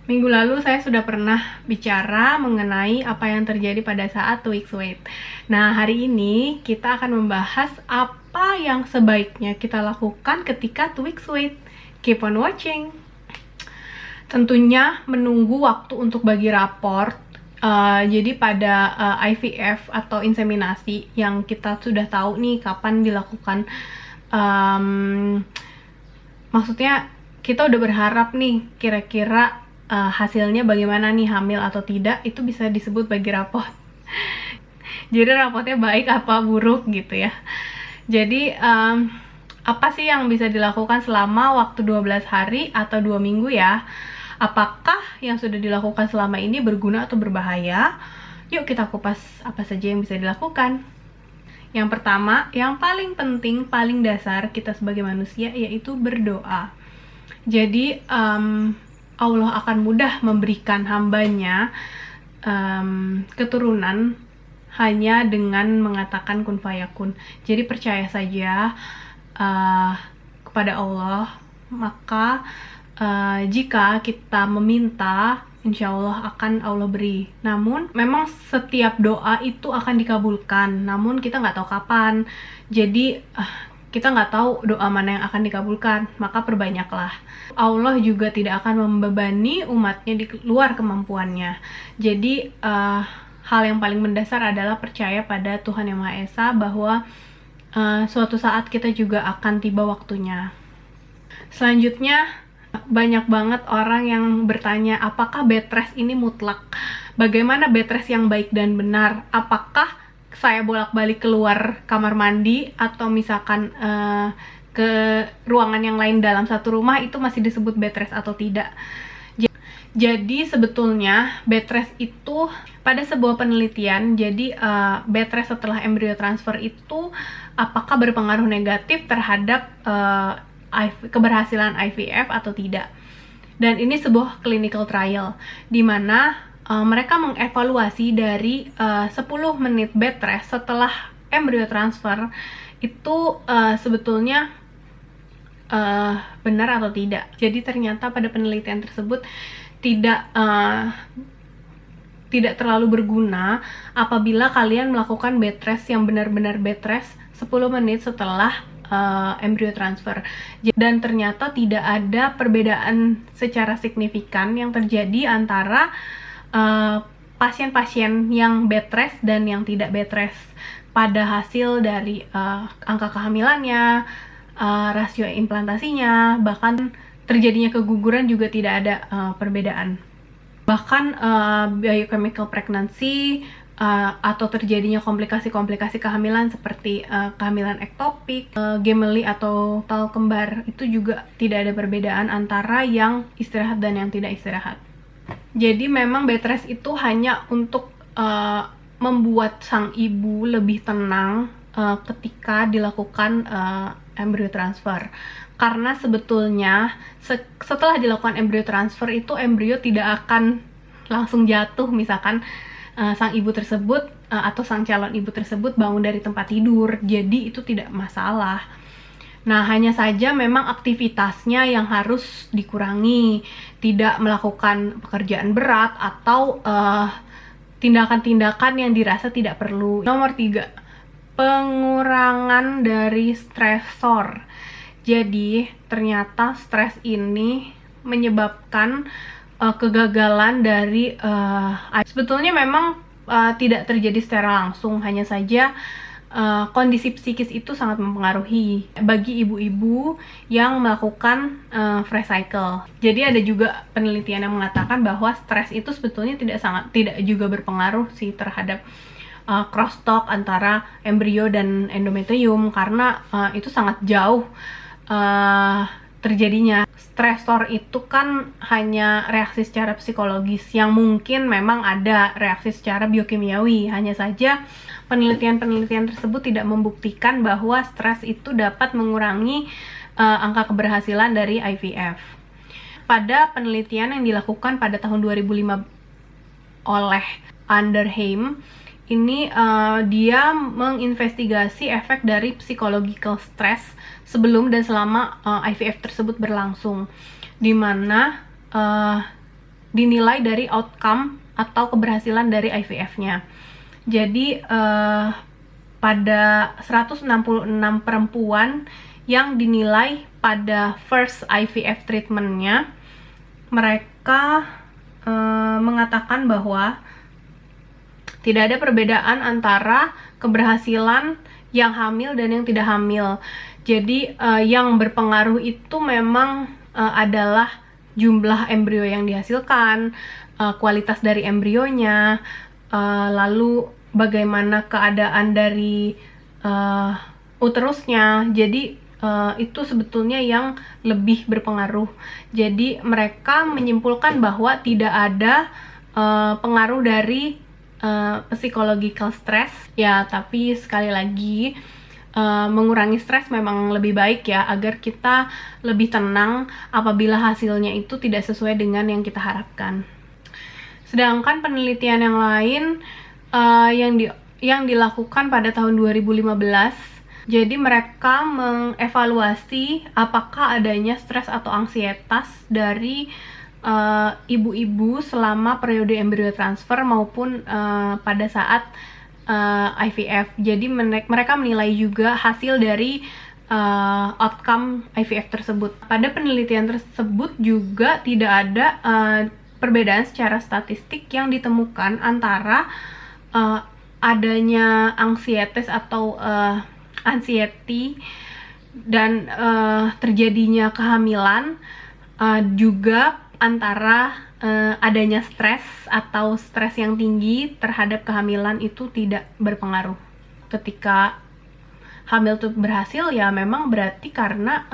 Minggu lalu saya sudah pernah bicara mengenai apa yang terjadi pada saat 2 weeks wait. Nah, hari ini kita akan membahas apa yang sebaiknya kita lakukan ketika 2 weeks wait. Keep on watching. Tentunya menunggu waktu untuk bagi raport. Jadi pada IVF atau inseminasi yang kita sudah tahu nih kapan dilakukan, maksudnya kita udah berharap nih kira-kira hasilnya bagaimana nih, hamil atau tidak, itu bisa disebut bagi raport. Jadi rapotnya baik apa buruk gitu ya. Jadi apa sih yang bisa dilakukan selama waktu 12 hari atau 2 minggu ya? Apakah yang sudah dilakukan selama ini berguna atau berbahaya? Yuk kita kupas apa saja yang bisa dilakukan. Yang pertama, yang paling penting, paling dasar kita sebagai manusia, yaitu berdoa. Jadi Allah akan mudah memberikan hambanya keturunan hanya dengan mengatakan kun fayakun. Jadi percaya saja kepada Allah, maka jika kita meminta, insya Allah akan Allah beri. Namun memang setiap doa itu akan dikabulkan, namun kita nggak tahu kapan. Jadi kita nggak tahu doa mana yang akan dikabulkan, maka perbanyaklah. Allah juga tidak akan membebani umatnya di luar kemampuannya. Jadi hal yang paling mendasar adalah percaya pada Tuhan Yang Maha Esa, bahwa suatu saat kita juga akan tiba waktunya. Selanjutnya, banyak banget orang yang bertanya, apakah bed rest ini mutlak? Bagaimana bed rest yang baik dan benar? Apakah saya bolak-balik keluar kamar mandi atau misalkan ke ruangan yang lain dalam satu rumah itu masih disebut bed rest atau tidak? Jadi sebetulnya bed rest itu pada sebuah penelitian, jadi bed rest setelah embrio transfer itu apakah berpengaruh negatif terhadap keberhasilan IVF atau tidak. Dan ini sebuah clinical trial di mana mereka mengevaluasi dari 10 menit bed rest setelah embrio transfer itu sebetulnya benar atau tidak. Jadi ternyata pada penelitian tersebut tidak terlalu berguna apabila kalian melakukan bed rest yang benar-benar bed rest 10 menit setelah embrio transfer. Dan ternyata tidak ada perbedaan secara signifikan yang terjadi antara pasien-pasien yang bed rest dan yang tidak bed rest pada hasil dari angka kehamilannya, rasio implantasinya, bahkan terjadinya keguguran juga tidak ada perbedaan. Bahkan biochemical pregnancy atau terjadinya komplikasi-komplikasi kehamilan seperti kehamilan ektopik, gemeli atau tal kembar, itu juga tidak ada perbedaan antara yang istirahat dan yang tidak istirahat. Jadi memang bed rest itu hanya untuk membuat sang ibu lebih tenang ketika dilakukan embrio transfer. Karena sebetulnya setelah dilakukan embrio transfer itu embrio tidak akan langsung jatuh, misalkan sang ibu tersebut atau sang calon ibu tersebut bangun dari tempat tidur, jadi itu tidak masalah. Nah, hanya saja memang aktivitasnya yang harus dikurangi, tidak melakukan pekerjaan berat atau tindakan-tindakan yang dirasa tidak perlu. Nomor 3, pengurangan dari stresor. Jadi ternyata stres ini menyebabkan kegagalan dari sebetulnya memang tidak terjadi secara langsung, hanya saja kondisi psikis itu sangat mempengaruhi bagi ibu-ibu yang melakukan fresh cycle. Jadi ada juga penelitian yang mengatakan bahwa stres itu sebetulnya tidak juga berpengaruh sih terhadap crosstalk antara embrio dan endometrium, karena itu sangat jauh terjadinya. Stresor itu kan hanya reaksi secara psikologis yang mungkin memang ada reaksi secara biokimiawi, hanya saja penelitian-penelitian tersebut tidak membuktikan bahwa stres itu dapat mengurangi angka keberhasilan dari IVF. Pada penelitian yang dilakukan pada tahun 2005 oleh Underheim, ini dia menginvestigasi efek dari psychological stress sebelum dan selama IVF tersebut berlangsung, di mana dinilai dari outcome atau keberhasilan dari IVF-nya. Jadi pada 166 perempuan yang dinilai pada first IVF treatment-nya, mereka mengatakan bahwa tidak ada perbedaan antara keberhasilan yang hamil dan yang tidak hamil. Jadi yang berpengaruh itu memang adalah jumlah embrio yang dihasilkan, kualitas dari embrionya, lalu bagaimana keadaan dari uterusnya. Jadi itu sebetulnya yang lebih berpengaruh. Jadi mereka menyimpulkan bahwa tidak ada pengaruh dari psychological stress ya, tapi sekali lagi mengurangi stres memang lebih baik ya, agar kita lebih tenang apabila hasilnya itu tidak sesuai dengan yang kita harapkan. Sedangkan penelitian yang lain yang dilakukan pada tahun 2015, jadi mereka mengevaluasi apakah adanya stres atau ansietas dari ibu-ibu selama periode embrio transfer maupun pada saat IVF. Jadi mereka menilai juga hasil dari outcome IVF tersebut. Pada penelitian tersebut juga tidak ada perbedaan secara statistik yang ditemukan antara adanya anxieties atau anxiety dan terjadinya kehamilan, juga antara adanya stres atau stres yang tinggi terhadap kehamilan itu tidak berpengaruh. Ketika hamil itu berhasil ya memang berarti karena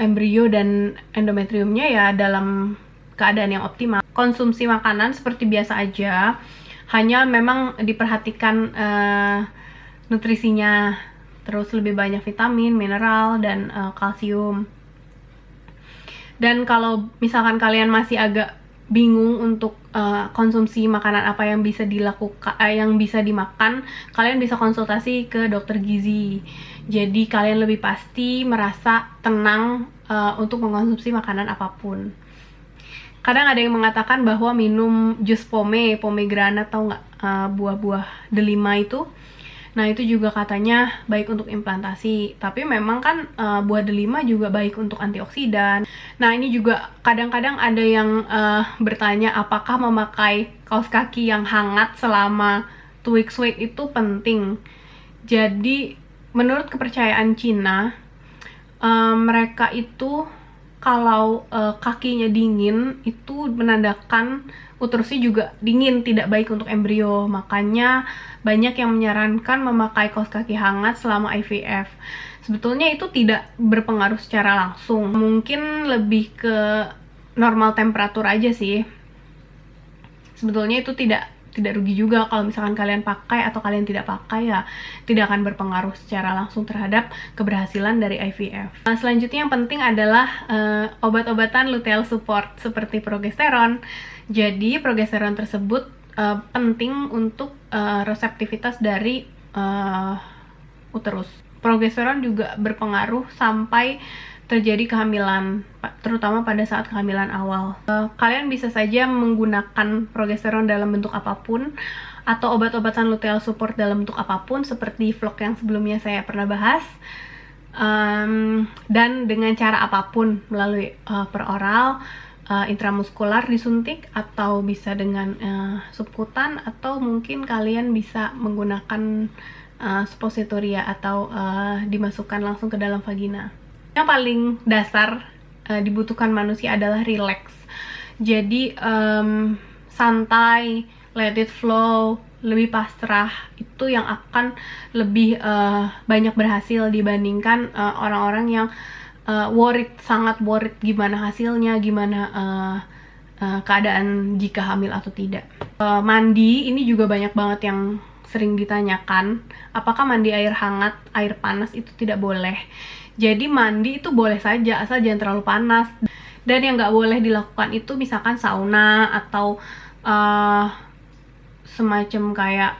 embrio dan endometriumnya ya dalam keadaan yang optimal. Konsumsi makanan seperti biasa aja, hanya memang diperhatikan nutrisinya, terus lebih banyak vitamin, mineral, dan kalsium. Dan kalau misalkan kalian masih agak bingung untuk konsumsi makanan apa yang bisa dilakukan, yang bisa dimakan, kalian bisa konsultasi ke dokter gizi. Jadi kalian lebih pasti merasa tenang untuk mengkonsumsi makanan apapun. Kadang ada yang mengatakan bahwa minum jus pomegranate, atau nggak, buah-buah delima itu. Nah itu juga katanya baik untuk implantasi, tapi memang kan buah delima juga baik untuk antioksidan. Nah ini juga kadang-kadang ada yang bertanya apakah memakai kaos kaki yang hangat selama 2 weeks wait itu penting. Jadi menurut kepercayaan Cina, mereka itu kalau kakinya dingin itu menandakan uterusnya juga dingin, tidak baik untuk embrio. Makanya banyak yang menyarankan memakai kaos kaki hangat selama IVF. Sebetulnya itu tidak berpengaruh secara langsung, mungkin lebih ke normal temperatur aja sih. Sebetulnya itu tidak rugi juga kalau misalkan kalian pakai atau kalian tidak pakai, ya tidak akan berpengaruh secara langsung terhadap keberhasilan dari IVF. Nah, selanjutnya yang penting adalah obat-obatan luteal support seperti progesteron. Jadi progesteron tersebut penting untuk reseptivitas dari uterus. Progesteron juga berpengaruh sampai terjadi kehamilan, terutama pada saat kehamilan awal. Kalian bisa saja menggunakan progesteron dalam bentuk apapun, atau obat-obatan luteal support dalam bentuk apapun, seperti vlog yang sebelumnya saya pernah bahas, dan dengan cara apapun, melalui peroral, intramuskular disuntik, atau bisa dengan subkutan, atau mungkin kalian bisa menggunakan suppositoria atau dimasukkan langsung ke dalam vagina. Yang paling dasar dibutuhkan manusia adalah relax. Jadi santai, let it flow, lebih pasrah, itu yang akan lebih banyak berhasil dibandingkan orang-orang yang sangat worried gimana hasilnya, gimana keadaan jika hamil atau tidak. Mandi ini juga banyak banget yang sering ditanyakan, apakah mandi air hangat, air panas itu tidak boleh. Jadi mandi itu boleh saja, asal jangan terlalu panas. Dan yang nggak boleh dilakukan itu misalkan sauna, atau semacam kayak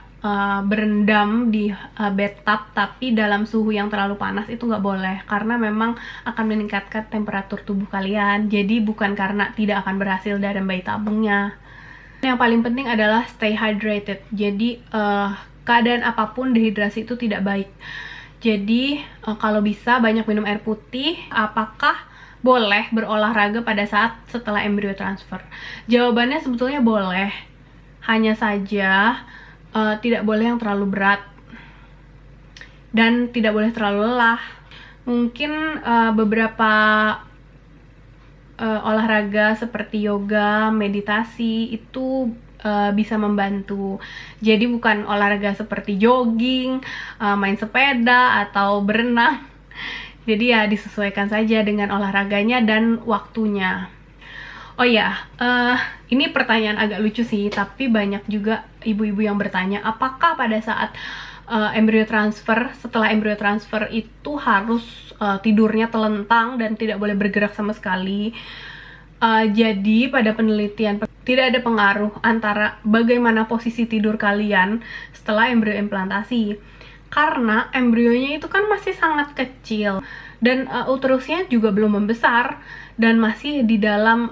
berendam di bathtub tapi dalam suhu yang terlalu panas itu nggak boleh, karena memang akan meningkatkan temperatur tubuh kalian. Jadi bukan karena tidak akan berhasil dalam bayi tabungnya. Yang paling penting adalah stay hydrated. Jadi keadaan apapun dehidrasi itu tidak baik. Jadi kalau bisa banyak minum air putih. Apakah boleh berolahraga pada saat setelah embrio transfer? Jawabannya sebetulnya boleh, hanya saja tidak boleh yang terlalu berat dan tidak boleh terlalu lelah. Mungkin beberapa olahraga seperti yoga, meditasi itu bisa membantu. Jadi bukan olahraga seperti jogging, main sepeda, atau berenang. Jadi ya disesuaikan saja dengan olahraganya dan waktunya. Oh ya, ini pertanyaan agak lucu sih, tapi banyak juga ibu-ibu yang bertanya, apakah pada saat embrio transfer, setelah embrio transfer itu harus tidurnya telentang dan tidak boleh bergerak sama sekali? Jadi pada penelitian tidak ada pengaruh antara bagaimana posisi tidur kalian setelah embrio implantasi, karena embrionya itu kan masih sangat kecil dan uterusnya juga belum membesar dan masih di dalam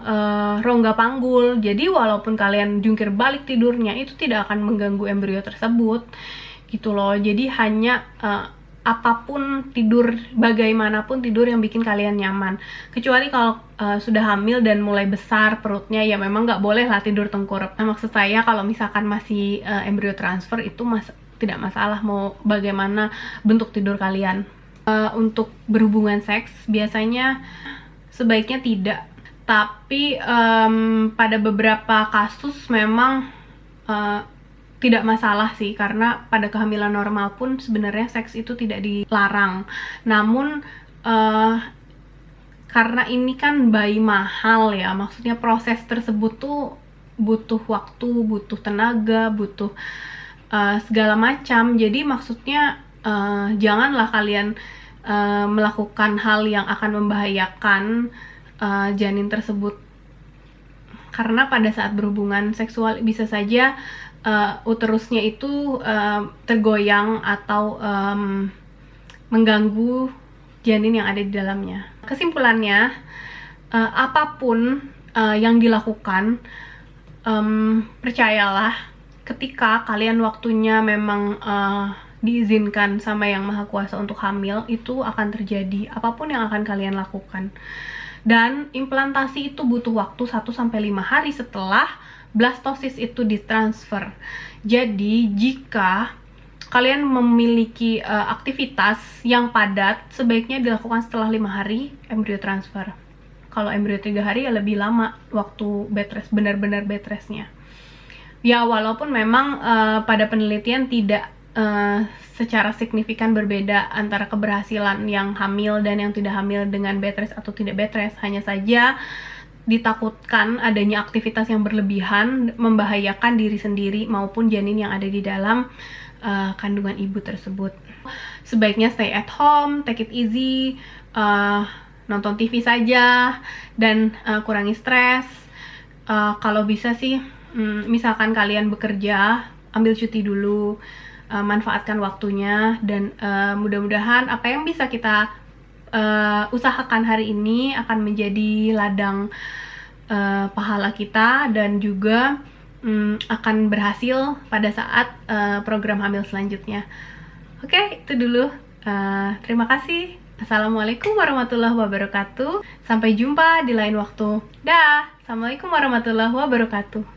rongga panggul. Jadi walaupun kalian jungkir balik tidurnya itu tidak akan mengganggu embrio tersebut gitu loh. Jadi hanya apapun tidur, bagaimanapun tidur yang bikin kalian nyaman. Kecuali kalau sudah hamil dan mulai besar perutnya, ya memang nggak boleh lah tidur tengkurap. Nah, maksud saya kalau misalkan masih embrio transfer itu tidak masalah mau bagaimana bentuk tidur kalian. Untuk berhubungan seks biasanya sebaiknya tidak, tapi pada beberapa kasus memang tidak masalah sih, karena pada kehamilan normal pun sebenarnya seks itu tidak dilarang. Namun karena ini kan bayi mahal ya, maksudnya proses tersebut tuh butuh waktu, butuh tenaga, butuh segala macam. Jadi maksudnya janganlah kalian melakukan hal yang akan membahayakan janin tersebut, karena pada saat berhubungan seksual bisa saja uterusnya itu tergoyang atau mengganggu janin yang ada di dalamnya. Kesimpulannya, apapun yang dilakukan, percayalah ketika kalian waktunya memang diizinkan sama Yang Maha Kuasa untuk hamil, itu akan terjadi apapun yang akan kalian lakukan. Dan implantasi itu butuh waktu 1-5 hari setelah blastosis itu ditransfer. Jadi jika kalian memiliki aktivitas yang padat, sebaiknya dilakukan setelah 5 hari embrio transfer. Kalau embrio 3 hari ya lebih lama waktu bed rest, benar-benar bed restnya. Ya walaupun memang pada penelitian tidak secara signifikan berbeda antara keberhasilan yang hamil dan yang tidak hamil dengan bed rest atau tidak bed rest. Hanya saja ditakutkan adanya aktivitas yang berlebihan membahayakan diri sendiri maupun janin yang ada di dalam kandungan ibu tersebut. Sebaiknya stay at home, take it easy, nonton TV saja, dan kurangi stres. Kalau bisa sih, misalkan kalian bekerja, ambil cuti dulu, manfaatkan waktunya, dan mudah-mudahan apa yang bisa kita usahakan hari ini akan menjadi ladang pahala kita, dan juga akan berhasil pada saat program hamil selanjutnya. Oke, itu dulu. Terima kasih. Assalamualaikum warahmatullahi wabarakatuh. Sampai jumpa di lain waktu. Dah. Assalamualaikum warahmatullahi wabarakatuh.